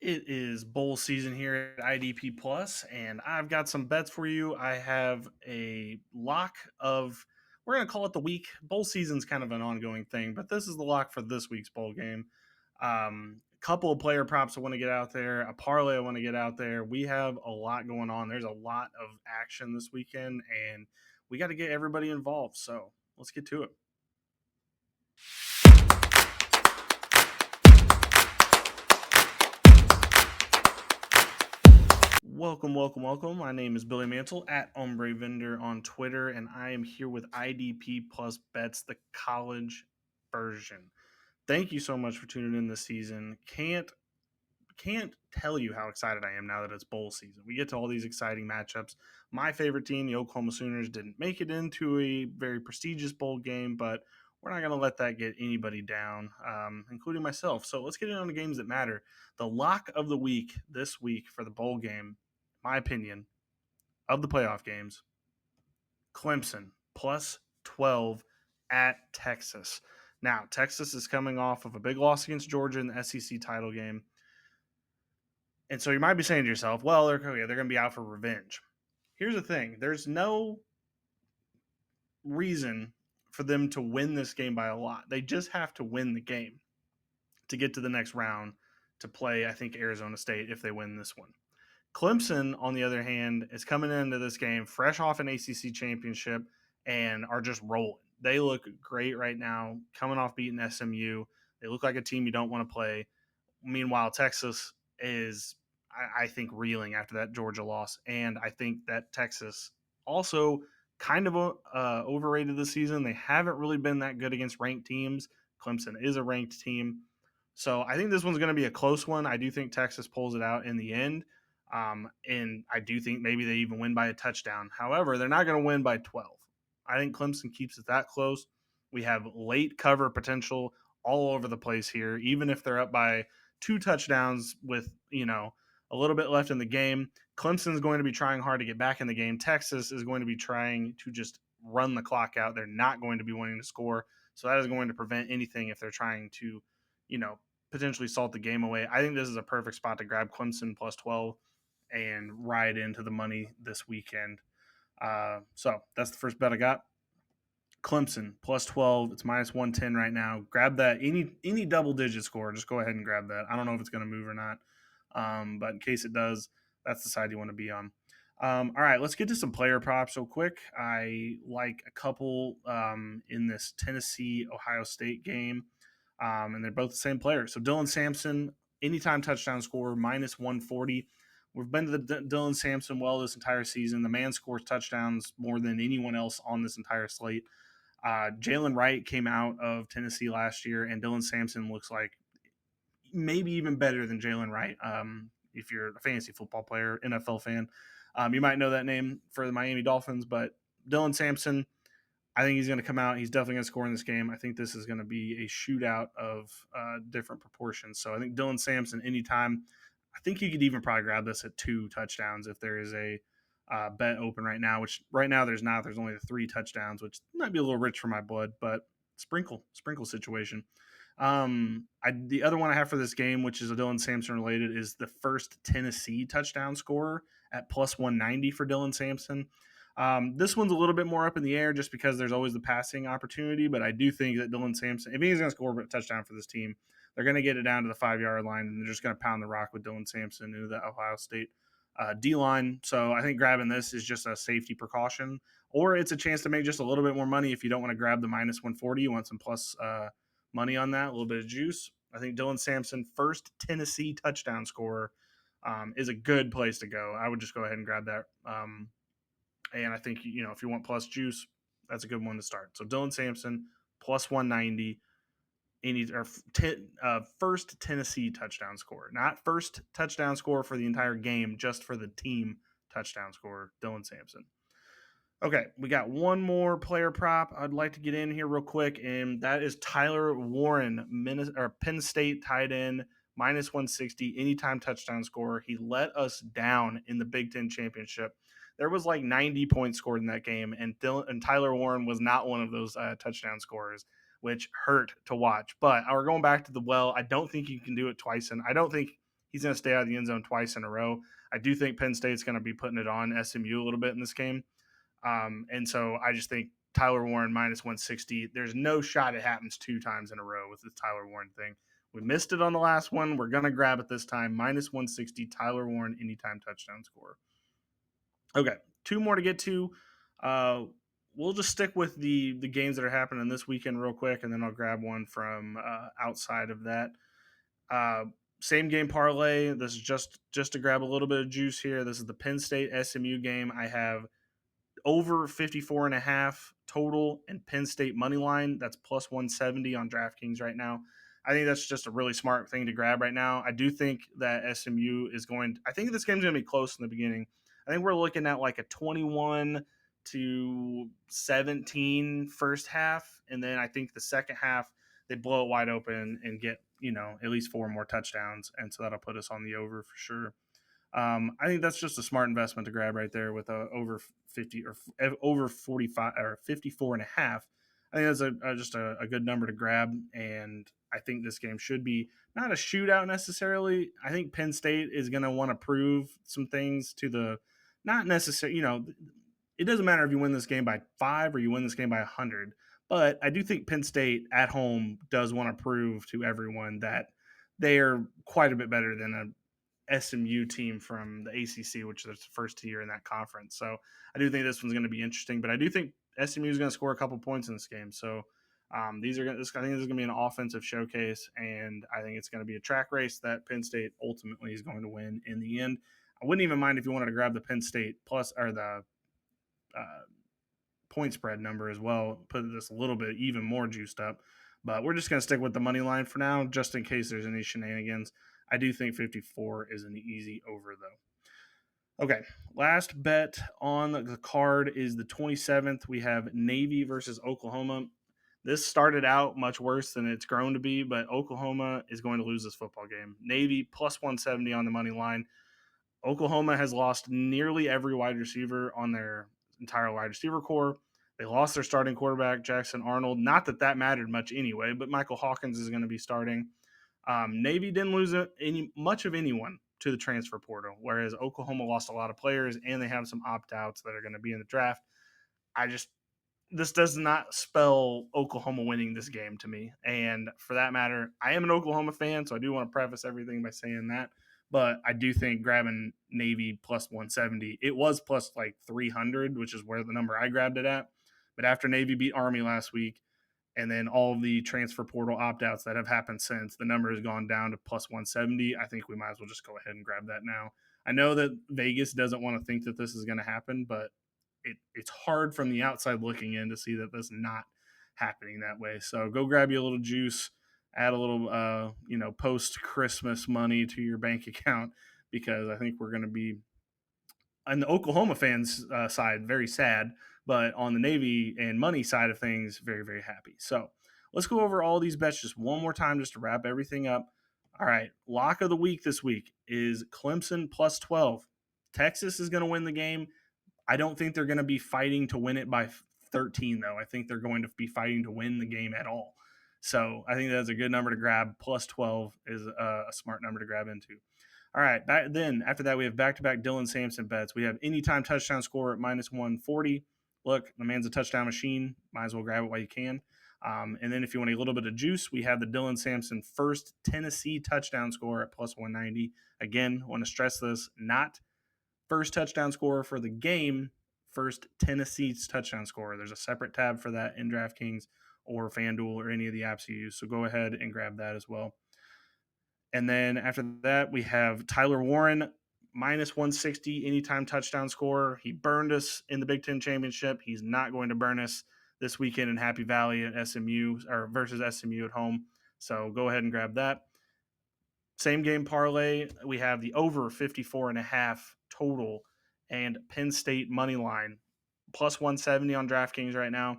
It is bowl season here at IDP Plus, and I've got some bets for you. I have a lock of, we're going to call it the week. Bowl season's kind of an ongoing thing, but this is the lock for this week's bowl game. Couple of player props I want to get out there, a parlay I want to get out there. We have a lot going on. There's a lot of action this weekend, and we got to get everybody involved. So let's get to it. Welcome. My name is Billy Mantle at Ombre Vendor on Twitter, and I am here with IDP Plus Bets, the college version. Thank you so much for tuning in this season. Can't tell you how excited I am now that it's bowl season. We get to all these exciting matchups. My favorite team, the Oklahoma Sooners, didn't make it into a very prestigious bowl game, but we're not going to let that get anybody down, including myself. So let's get in on the games that matter. The lock of the week this week for the bowl game, my opinion, of the playoff games, Clemson plus 12 at Texas. Now, Texas is coming off of a big loss against Georgia in the SEC title game. And so you might be saying to yourself, well, they're going to be out for revenge. Here's the thing. There's no reason for them to win this game by a lot. They just have to win the game to get to the next round to play, I think, Arizona State if they win this one. Clemson, on the other hand, is coming into this game fresh off an ACC championship and are just rolling. They look great right now, coming off beating SMU. They look like a team you don't want to play. Meanwhile, Texas is, I think, reeling after that Georgia loss. And I think that Texas also kind of overrated this season. They haven't really been that good against ranked teams. Clemson is a ranked team. So I think this one's going to be a close one. I do think Texas pulls it out in the end. And I do think maybe they even win by a touchdown. However, they're not going to win by 12. I think Clemson keeps it that close. We have late cover potential all over the place here, even if they're up by 2 touchdowns with, a little bit left in the game. Clemson's going to be trying hard to get back in the game. Texas is going to be trying to just run the clock out. They're not going to be wanting to score. So that is going to prevent anything if they're trying to, potentially salt the game away. I think this is a perfect spot to grab Clemson plus 12 and ride into the money this weekend. So that's the first bet I got. Clemson plus 12. It's minus 110 right now. Grab that. Any double digit score, just go ahead and grab that. I don't know if it's going to move or not. But in case it does, that's the side you want to be on. All right, let's get to some player props real quick. I like a couple in this Tennessee-Ohio State game, and they're both the same player. So Dylan Sampson, anytime touchdown scorer, minus 140. We've been to the Dylan Sampson well this entire season. The man scores touchdowns more than anyone else on this entire slate. Jalen Wright came out of Tennessee last year, and Dylan Sampson looks like maybe even better than Jalen Wright. If you're a fantasy football player, NFL fan, you might know that name for the Miami Dolphins. But Dylan Sampson, I think he's going to come out. He's definitely going to score in this game. I think this is going to be a shootout of different proportions. So I think Dylan Sampson, anytime. I think you could even probably grab this at 2 touchdowns if there is a bet open right now, which right now there's not. There's only 3 touchdowns, which might be a little rich for my blood, but sprinkle situation. The other one I have for this game, which is a Dylan Sampson related, is the first Tennessee touchdown scorer at plus 190 for Dylan Sampson. This one's a little bit more up in the air just because there's always the passing opportunity, but I do think that Dylan Sampson, if he's going to score a touchdown for this team, they're going to get it down to the 5-yard line, and they're just going to pound the rock with Dylan Sampson into the Ohio State D-line. So I think grabbing this is just a safety precaution, or it's a chance to make just a little bit more money if you don't want to grab the minus 140. You want some plus money on that, a little bit of juice. I think Dylan Sampson, first Tennessee touchdown scorer, is a good place to go. I would just go ahead and grab that. And I think, if you want plus juice, that's a good one to start. So Dylan Sampson, plus 190. First Tennessee touchdown scorer, not first touchdown scorer for the entire game, just for the team touchdown scorer, Dylan Sampson. Okay, we got one more player prop I'd like to get in here real quick, and that is Tyler Warren, Penn State tight end, minus 160, anytime touchdown scorer. He let us down in the Big Ten championship. There was like 90 points scored in that game, and Tyler Warren was not one of those touchdown scorers, which hurt to watch. But we're going back to the well. I don't think you can do it twice, and I don't think He's going to stay out of the end zone twice in a row. I do think Penn State's going to be putting it on SMU a little bit in this game. And so I just think Tyler Warren minus 160. There's no shot it happens 2 times in a row with this Tyler Warren thing. We missed it on the last one. We're going to grab it this time. Minus 160, Tyler Warren, anytime touchdown score. Okay, 2 more to get to. We'll just stick with the games that are happening this weekend real quick, and then I'll grab one from outside of that. Same game parlay. This is just to grab a little bit of juice here. This is the Penn State SMU game. I have over 54.5 total and Penn State money line. That's plus 170 on DraftKings right now. I think that's just a really smart thing to grab right now. I do think that SMU is going. I think this game's going to be close in the beginning. I think we're looking at like a 21-17 first half, and then I think the second half they blow it wide open and get at least 4 more touchdowns, and so that'll put us on the over for sure. I think that's just a smart investment to grab right there with over 50 or over 45 or 54.5. I think that's just a good number to grab, and I think this game should be not a shootout necessarily. I think Penn State is going to want to prove some things to the not necessarily. It doesn't matter if you win this game by 5 or you win this game by 100, but I do think Penn State at home does want to prove to everyone that they are quite a bit better than a SMU team from the ACC, which is the first tier in that conference. So I do think this one's going to be interesting, but I do think SMU is going to score a couple points in this game. So I think this is going to be an offensive showcase, and I think it's going to be a track race that Penn State ultimately is going to win in the end. I wouldn't even mind if you wanted to grab the Penn State plus or the point spread number as well, put this a little bit even more juiced up. But we're just going to stick with the money line for now, just in case there's any shenanigans. I do think 54 is an easy over, though. Okay, last bet on the card is the 27th. We have Navy versus Oklahoma. This started out much worse than it's grown to be, but Oklahoma is going to lose this football game. Navy plus 170 on the money line. Oklahoma has lost nearly every wide receiver on their entire wide receiver core. They lost their starting quarterback, Jackson Arnold. Not that mattered much anyway, but Michael Hawkins is going to be starting. Navy didn't lose much of anyone to the transfer portal, whereas Oklahoma lost a lot of players, and they have some opt-outs that are going to be in the draft. This does not spell Oklahoma winning this game to me. And for that matter, I am an Oklahoma fan, so I do want to preface everything by saying that. But I do think grabbing Navy plus 170, it was plus like 300, which is where the number I grabbed it at. But after Navy beat Army last week, and then all of the transfer portal opt-outs that have happened since, the number has gone down to plus 170. I think we might as well just go ahead and grab that now. I know that Vegas doesn't want to think that this is going to happen, but it's hard from the outside looking in to see that that's not happening that way. So go grab you a little juice, add a little, post-Christmas money to your bank account, because I think we're going to be, on the Oklahoma fans side, very sad, but on the Navy and money side of things, very, very happy. So let's go over all these bets just one more time just to wrap everything up. All right, lock of the week this week is Clemson plus 12. Texas is going to win the game. I don't think they're going to be fighting to win it by 13, though. I think they're going to be fighting to win the game at all. So I think that's a good number to grab. Plus 12 is a smart number to grab into. All right, after that, we have back-to-back Dylan Sampson bets. We have anytime touchdown score at minus 140. Look, the man's a touchdown machine. Might as well grab it while you can. And then if you want a little bit of juice, we have the Dylan Sampson first Tennessee touchdown score at plus 190. Again, I want to stress this, not first touchdown scorer for the game, first Tennessee's touchdown scorer. There's a separate tab for that in DraftKings or Fanduel or any of the apps you use. So go ahead and grab that as well. And then after that, we have Tyler Warren, minus 160, anytime touchdown scorer. He burned us in the Big Ten Championship. He's not going to burn us this weekend in Happy Valley at SMU or versus SMU at home. So go ahead and grab that. Same game parlay, we have the over 54.5 total and Penn State money line plus 170 on DraftKings right now.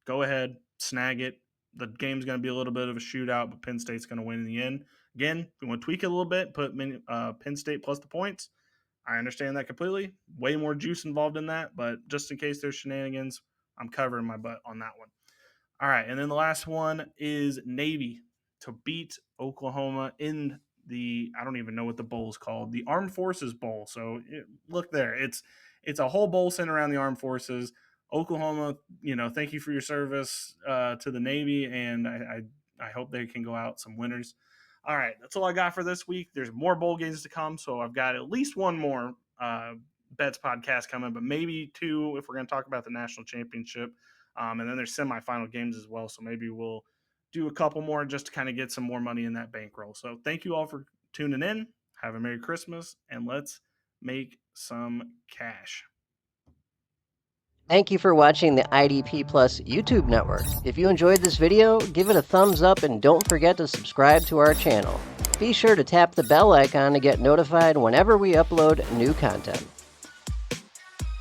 Go ahead, snag it. The game's going to be a little bit of a shootout, but Penn State's going to win in the end. Again, if you want to tweak it a little bit, put Penn State plus the points. I understand that completely. Way more juice involved in that, but just in case there's shenanigans, I'm covering my butt on that one. All right, and then the last one is Navy to beat Oklahoma in I don't even know what the bowl is called, the Armed Forces Bowl. So look there. It's a whole bowl centered around the Armed Forces. Oklahoma, thank you for your service to the Navy, and I hope they can go out some winners. All right, that's all I got for this week. There's more bowl games to come, so I've got at least one more bets podcast coming, but maybe two if we're going to talk about the national championship. And then there's semifinal games as well, so maybe we'll do a couple more just to kind of get some more money in that bankroll. So thank you all for tuning in. Have a Merry Christmas, and let's make some cash. Thank you for watching the IDP Plus YouTube network. If you enjoyed this video, give it a thumbs up and don't forget to subscribe to our channel. Be sure to tap the bell icon to get notified whenever we upload new content.